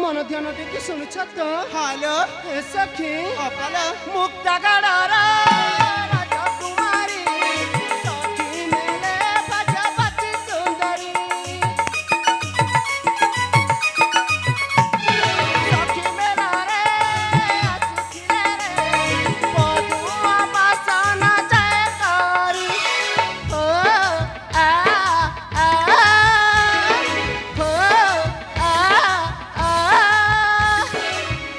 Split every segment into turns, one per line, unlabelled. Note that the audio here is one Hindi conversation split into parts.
मन ध्यान देके सुनुछ तो
हालो
ए सखी
अपालो
मुक्ता गड़ारा राजकुमारी सखी मेले भजपति सुंदरी सखी मेला रे सुखी रे पदुआ बासना जयकारी ओ आ आ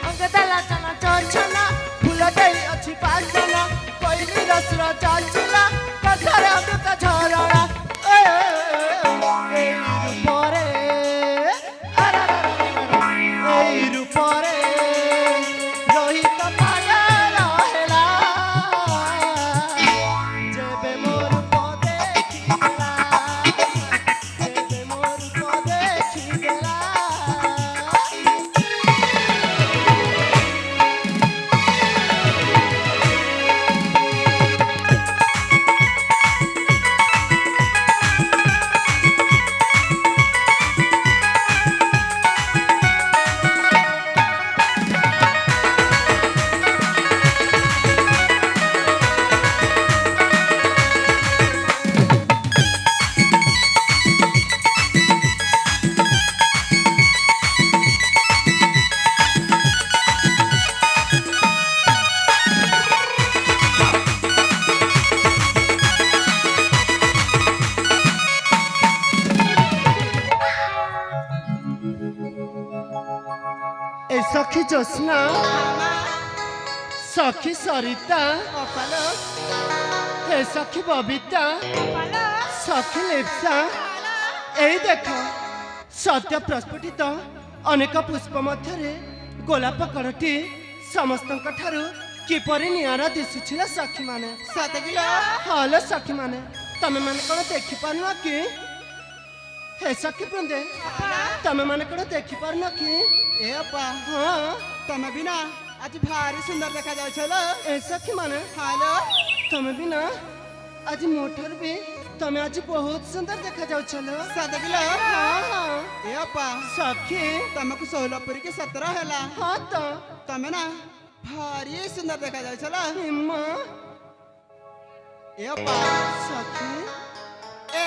अंगदला चना चंचला फूल गई अच्छी पाचना कोई रसरा चाचला कथारे अमृत झरणा ए रूपरे ए रूपरे रोहित पागल हेला जेबे मोर को देखिला जेबे मोर को देखिला ए सखी जोस्ना सखी सरिता
अपालो
हे सखी बबिता
अपालो
सखी लिप्सा ए देख सत्य प्रस्फुटित अनेक पुष्प मध्य गोलाप कड़टी समस्त किपरि निआरा दिशुला सखी माने
सत किलो
हलो सखी माने तमे माने कौन देखि पारन कि हे सखी बृंदे तमे माने कौन देखि पारन कि
ए अपा
हाँ
तमे भी ना आज भारी सुंदर देखा जाय छलो
ए सखी माने
हालो
तमे भी ना आज मोटर भी तमे आज बहुत सुंदर देखा जाउ छलो
सत किलो
हाँ हाँ
ए अपा
सखी
तमको 16 पुरी के 17 हैला
हाँ तो
तमे ना भारी सुंदर देखा जाय छलो
हिम्मा
ए अपा
सखी